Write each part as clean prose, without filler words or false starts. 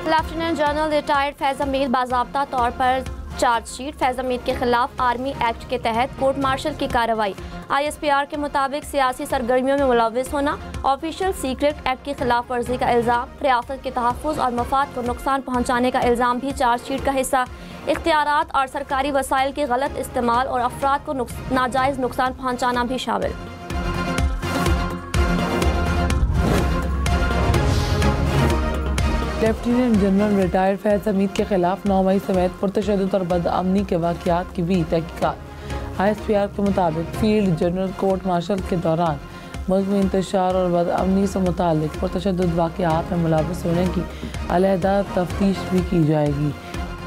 Lieutenant general retired फैज़ हमीद बाज़ाब्ता तौर पर chargesheet. फैज़ हमीद के खिलाफ आर्मी एक्ट के तहत कोर्ट मार्शल की कार्रवाई। ISPR के मुताबिक सियासी सरगर्मियों में मुलव्विस होना, ऑफिशियल सीक्रेट एक्ट की खिलाफ वर्जी का इल्ज़ाम, रियासत के तहफ़्फ़ुज़ और मफाद को नुकसान पहुँचाने का इल्ज़ाम भी चार्जशीट का हिस्सा। इख्तियारात और सरकारी वसाइल के गलत इस्तेमाल और अफराद को नाजायज़ नुकसान पहुँचाना भी शामिल। लेफ्टिनेंट जनरल रिटायर्ड फैज़ हमीद के खिलाफ 9 मई समेत पुरतशद्दुद और बदअमनी के वाक़यात की भी तहक़ीक़ात। ISPR के मुताबिक फील्ड जनरल कोर्ट मार्शल के दौरान मुल्क में इंतशार और बदअमनी से मुताल्लिक़ पुरतशद्दुद वाक़यात में मुलव्वस होने की अलहदा तफ्तीश भी की जाएगी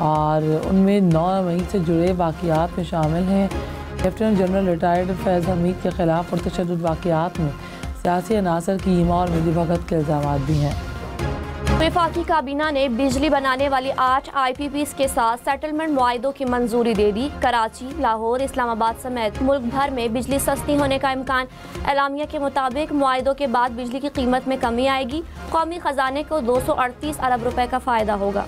और उनमें 9 मई से जुड़े वाक़यात में शामिल हैं। लेफ्टिनेंट जनरल रिटायर्ड फैज़ हमीद के खिलाफ पुरतशद्दुद वाक़यात में सियासी अनासर की ईमा और मिलीभगत के इल्ज़ामात भी हैं। वफाकी काबीना ने बिजली बनाने वाली 8 IPPs के साथ सेटलमेंट मुआहिदों की मंजूरी दे दी। कराची, लाहौर, इस्लामाबाद समेत मुल्क भर में बिजली सस्ती होने का इम्कान। एलामिया के मुताबिक मुआहिदों के बाद बिजली की कीमत में कमी आएगी। कौमी खजाने को 238 अरब रुपए का फ़ायदा होगा।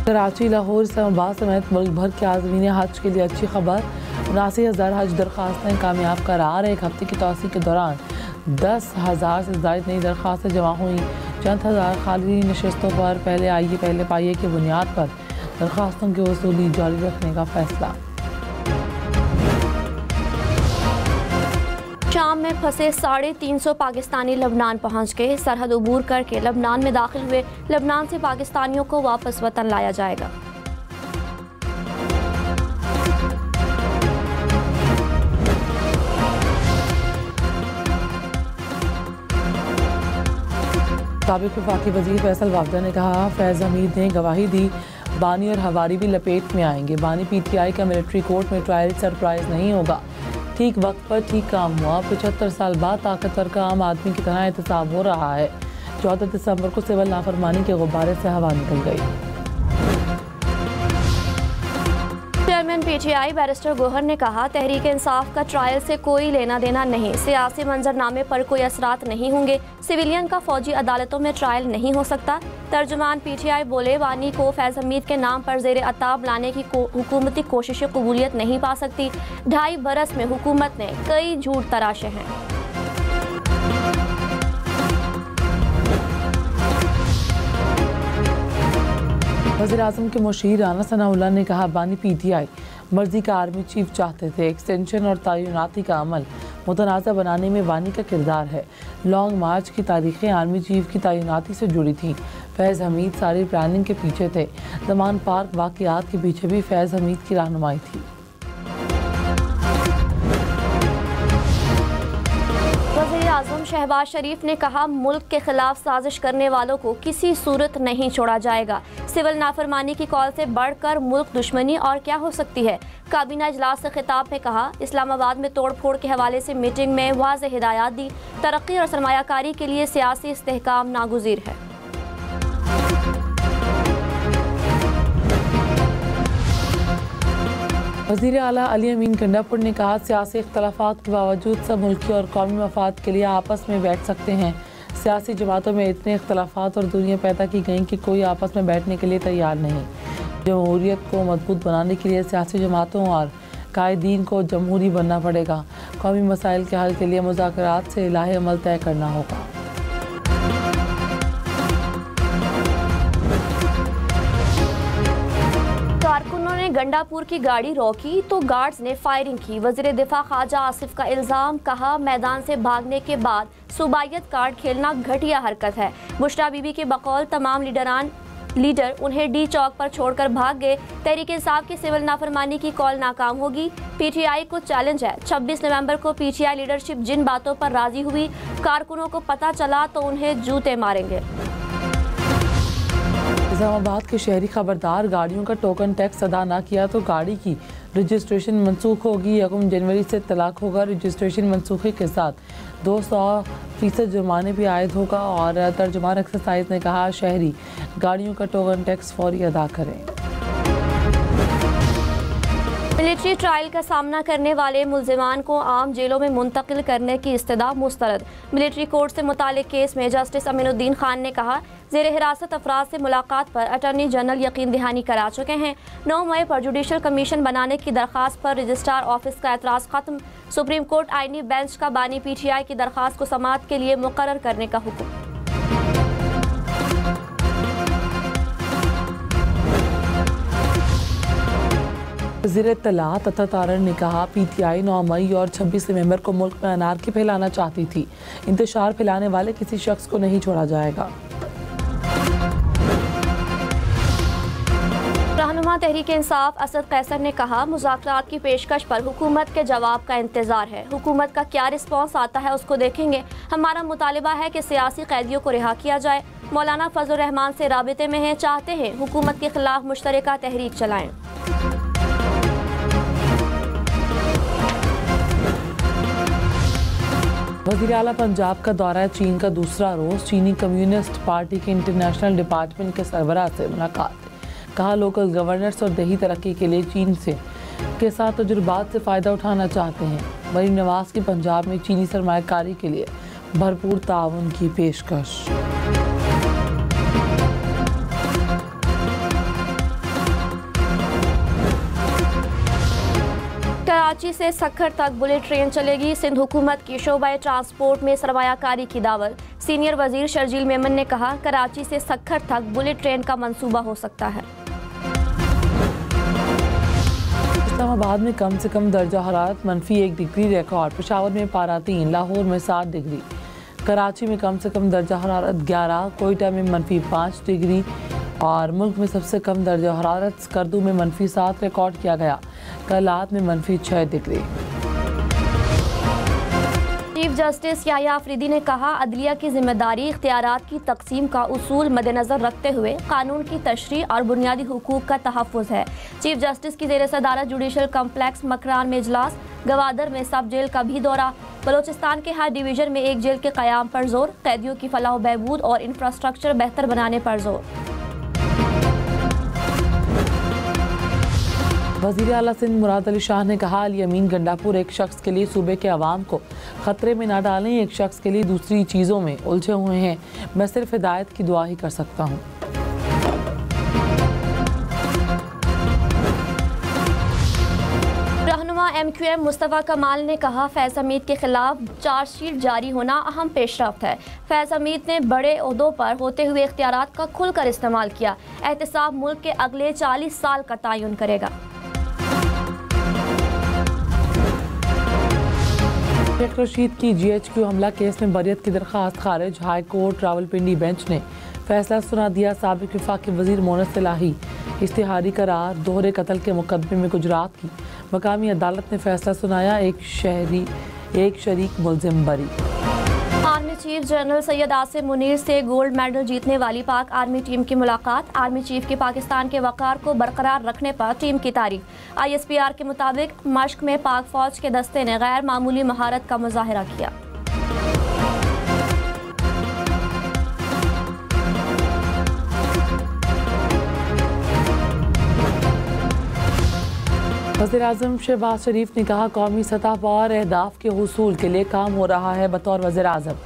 कराची, लाहौर, इस्लामाबाद समेत मुल्क भर के आज़मीन हज के लिए अच्छी खबर। 79,000 हज दरख्वास्तें कामयाब करार। एक हफ्ते की तौसी के दौरान 10,000 से ज़ायद नई दरख्वास्तें जमा हुई। चंद हज़ार खाली नशस्तों पर पहले आइए पहले पाइए की बुनियाद पर दरख्वास्तों की वसूली जारी रखने का फैसला। शाम में फंसे 350 पाकिस्तानी लबनान पहुंच गए। सरहद अबूर करके लबनान में दाखिल हुए। लबनान से पाकिस्तानियों को वापस वतन लाया जाएगा। साबिक वफाकी वज़ीर फैसल वाबदा ने कहा, फैज़ हमीद ने गवाही दी, बानी और हवारी भी लपेट में आएंगे। बानी PTI का मिलिट्री कोर्ट में ट्रायल सरप्राइज नहीं होगा। ठीक वक्त पर ठीक काम हुआ। 75 साल बाद ताकतवर का आम आदमी की तरह एहतसाब हो रहा है। 14 दिसंबर को सिविल नाफरमानी के गुब्बारे से हवा निकल गई। चेयरमैन PTI बैरिस्टर गोहर ने कहा, तहरीक इंसाफ का ट्रायल से कोई लेना देना नहीं। सियासी मंजरनामे पर कोई असरात नहीं होंगे। सिविलियन का फौजी अदालतों में ट्रायल नहीं हो सकता। तर्जुमान PTI बोले, वानी को फैज़ हमीद के नाम पर ज़ेर अताब लाने की हुकूमती कोशिशें कबूलियत नहीं पा सकती। 2.5 बरस में हुकूमत ने कई झूठ तराशे हैं। वज़ीर-ए-आज़म के मुशीर राना सनाउल्लाह ने कहा, बानी PTI मर्जी का आर्मी चीफ चाहते थे। एक्सटेंशन और तैनाती का अमल मुतनाज़ा बनाने में वानी का किरदार है। लॉन्ग मार्च की तारीखें आर्मी चीफ की तैनाती से जुड़ी थी। फैज़ हमीद सारी प्लानिंग के पीछे थे। ज़मान पार्क वाक़यात के पीछे भी फैज़ हमीद की रहनुमाई थी। वज़ीर-ए-आज़म शहबाज शरीफ ने कहा, मुल्क के खिलाफ साजिश करने वालों को किसी सूरत नहीं छोड़ा जाएगा। सिविल नाफरमानी की कॉल से बढ़कर मुल्क दुश्मनी और क्या हो सकती है। काबीना इजलास से खिताब में कहा, इस्लामाबाद में तोड़ फोड़ के हवाले से मीटिंग में वाज़ेह हिदायत दी। तरक्की और सरमायाकारी के लिए सियासी इस्तेहकाम नागुज़ीर है। वज़ीर आला अली अमीन गंडापुर ने कहा, सियासी इख्तलाफात के बावजूद सब मुल्की और कौमी मफाद के लिए आपस में बैठ सकते हैं। सियासी जमातों में इतने इख्तलाफात और दूरियां पैदा की गई कि कोई आपस में बैठने के लिए तैयार नहीं। जमहूरियत को मजबूत बनाने के लिए सियासी जमातों और कायदीन को जमहूरी बनना पड़ेगा। कौमी मसाइल के हल के लिए मुज़ाकरात से इलाही अमल तय करना होगा। कारकुनों ने गंडापुर की गाड़ी रोकी तो गार्ड्स ने फायरिंग की। वज़ीर दिफा ख्वाजा आसिफ का इल्ज़ाम, कहा, मैदान से भागने के बाद सूबाइयत कार्ड खेलना घटिया हरकत है। बुशरा बीबी के बकौल तमाम लीडर उन्हें डी चौक पर छोड़कर भाग गए। तहरीक इंसाफ की सिविल नाफरमानी की कॉल नाकाम होगी। PTI को चैलेंज है। 26 नवंबर को PTI लीडरशिप जिन बातों पर राजी हुई, कारकुनों को पता चला तो उन्हें जूते मारेंगे। इस्लामाबाद के शहरी खबरदार, गाड़ियों का टोकन टैक्स अदा न किया तो गाड़ी की रजिस्ट्रेशन मनसूख होगी। 1 जनवरी से तलाक होगा। रजिस्ट्रेशन मनसूखी के साथ 200% जुर्माने भी आयद होगा। और तर्जुमान एक्सरसाइज ने कहा, शहरी गाड़ियों का टोकन टैक्स फौरी अदा करें। मिलिट्री ट्रायल का सामना करने वाले मुल्जिमान को आम जेलों में मुंतकिल करने की इस्तदा मुस्तरद। मिलिट्री कोर्ट से मुतालिक केस में जस्टिस अमीनुद्दीन खान ने कहा, ज़ेर हिरासत अफराद से मुलाकात पर अटॉर्नी जनरल यकीन दहानी करा चुके हैं। 9 मई पर जुडिशल कमीशन बनाने की दरख्वास्त पर रजिस्ट्रार ऑफिस का एतराज़ खत्म। सुप्रीम कोर्ट आईनी बेंच का बानी PTI की दरख्वास्त को समाअत के लिए मुकर्रर करने का हुक्म। वज़ीर इत्तलात अता तारड़ ने कहा, PTI 9 मई और 26 नवंबर को मुल्क में अनारकी फैलाना चाहती थी। इंतशार फैलाने वाले किसी शख्स को नहीं छोड़ा जाएगा। रहनुमा तहरीक इंसाफ असद कैसर ने कहा, मुज़ाकरात की पेशकश पर हुकूमत के जवाब का इंतजार है। हुकूमत का क्या रिस्पॉन्स आता है उसको देखेंगे। हमारा मुतालिबा है कि सियासी कैदियों को रिहा किया जाए। मौलाना फजल रहमान से राबिते में हैं, चाहते हैं हुकूमत के खिलाफ मुश्तरका तहरीक चलाएं। वज़ीर आला पंजाब का दौरा चीन का दूसरा रोज़। चीनी कम्युनिस्ट पार्टी के इंटरनेशनल डिपार्टमेंट के सरबराह से मुलाकात। कहा, लोकल गवर्नर्स और देही तरक्की के लिए चीन के साथ तजुर्बात से फ़ायदा उठाना चाहते हैं। मरीम नवाज की पंजाब में चीनी सरमायाकारी के लिए भरपूर ताउन की पेशकश। कराची से सक्खर तक बुलेट ट्रेन चलेगी। सिंध हुकूमत की शोबा ट्रांसपोर्ट में सरमायाकारी की दावत। सीनियर वजीर शर्जील मेमन ने कहा, कराची से सक्खर तक बुलेट ट्रेन का मंसूबा हो सकता है। इस्लामाबाद में कम से कम दर्जा हरारत -1 डिग्री रिकॉर्ड। पेशावर में पारा 3, लाहौर में 7 डिग्री। कराची में कम से कम दर्जा हरारत 11, कोयटा में -5 डिग्री और मुल्क में सबसे कम दर्जा हरारत स्कर्दू में -7 रिकॉर्ड किया गया। कलात में -6 degree. Chief justice Yahya Afridi ने कहा, अदलिया की जिम्मेदारी इख्तियारात की तकसीम का उसूल मद्देनजर रखते हुए कानून की तशरीह और बुनियादी हुकूक का तहफ़्फ़ुज़ है। चीफ जस्टिस की ज़ेर सदारत जुडिशल कम्प्लेक्स मकरान में इजलास। गवादर में सब जेल का भी दौरा। बलोचिस्तान के हर डिवीज़न में एक जेल के क़याम पर जोर। कैदियों की फलाह बहबूद और इंफ्रास्ट्रक्चर बेहतर बनाने पर जोर। वज़ीर आला सिंध मुराद अली शाह ने कहा, अली अमीन गंडापुर एक शख्स के लिए सूबे के अवाम को ख़तरे में ना डालें, एक शख्स के लिए दूसरी चीज़ों में उलझे हुए हैं। मैं सिर्फ हिदायत की दुआ ही कर सकता हूँ। रहनुमा MQM मुस्तफ़ा कमाल ने कहा, फैज़ हमीद के खिलाफ चार्जशीट जारी होना अहम पेशरफ्त है। फैज़ हमीद ने बड़े ओहदों पर होते हुए इख्तियारात का खुलकर इस्तेमाल किया। एहतसाब मुल्क के अगले 40 साल का तयन करेगा। शेख रशीद की GHQ हमला केस में बरियत की दरख्वास्त खारिज। हाई कोर्ट रावलपिंडी बेंच ने फैसला सुना दिया। साबिक वफाकी वजीर मोनस इलाही इश्तिहारी करार। दोहरे कत्ल के मुकदमे में गुजरात की मकामी अदालत ने फैसला सुनाया। एक शरीक मुलजिम बरी। Army chief general Syed Asim Munir से गोल्ड मेडल जीतने वाली पाक आर्मी टीम की मुलाकात। आर्मी चीफ की पाकिस्तान के वक़ार को बरकरार रखने पर टीम की तारीफ। ISPR के मुताबिक मश्क में पाक फौज के दस्ते ने गैर मामूली महारत का मुजाहिरा किया। वज़ीर आज़म शहबाज शरीफ ने कहा, कौमी सतह पर अहदाफ के हुसूल के लिए काम हो रहा है। बतौर वज़ीर आज़म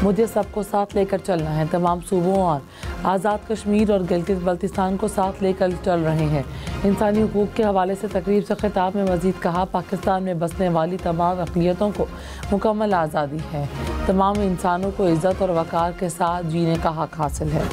मुझे सबको साथ लेकर चलना है। तमाम सूबों और आज़ाद कश्मीर और गिलगित बल्तिस्तान को साथ लेकर चल रहे हैं। इंसानी हुकूक के हवाले से तकरीब से खिताब में मज़ीद कहा, पाकिस्तान में बसने वाली तमाम अक़लियतों को मुकम्मल आज़ादी है। तमाम इंसानों को इज़्ज़त और वक़ार के साथ जीने का हक़ हासिल है।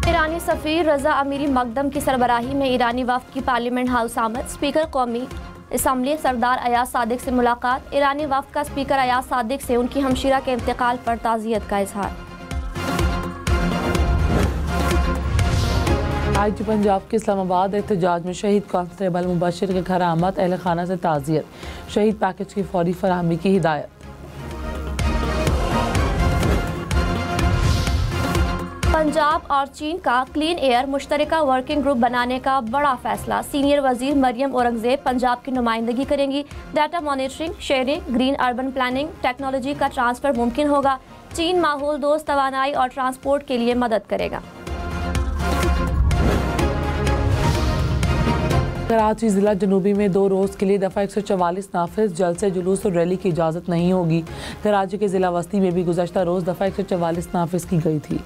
ईरानी सफ़ीर रज़ा अमीरी मकदम की सरबराही में ईरानी वफ़द की पार्लियामेंट हाउस आमद। स्पीकर कौमी असम्बली सरदार अयाज सादिक से मुलाकात। ईरानी वफ़द का स्पीकर अयाज सादिक से उनकी हमशीरा के इंतकाल पर ताज़ियत का इजहार। IG पंजाब के इस्लामाबाद एहतजाज में शहीद कांस्टेबल मुबशिर के घर आमद। अहल खाना से ताज़ियत। शहीद पैकेज की फौरी फराहमी की हिदायत। पंजाब और चीन का क्लीन एयर मुश्तरका वर्किंग ग्रुप बनाने का बड़ा फैसला। सीनियर वजीर मरियम औरंगजेब पंजाब की नुमाइंदगी करेंगी। Data monitoring, sharing, green urban planning, technology का ट्रांसफ़र मुमकिन होगा। चीन माहौल दोस्त तवानाई और ट्रांसपोर्ट के लिए मदद करेगा। कराची जिला जनूबी में 2 रोज़ के लिए दफ़ा 144 नाफिज, जलसे जुलूस और रैली की इजाज़त नहीं होगी। कराची के ज़िला वस्ती में भी गुज़श्ता रोज़ दफ़ा 144 नाफिज की गई थी।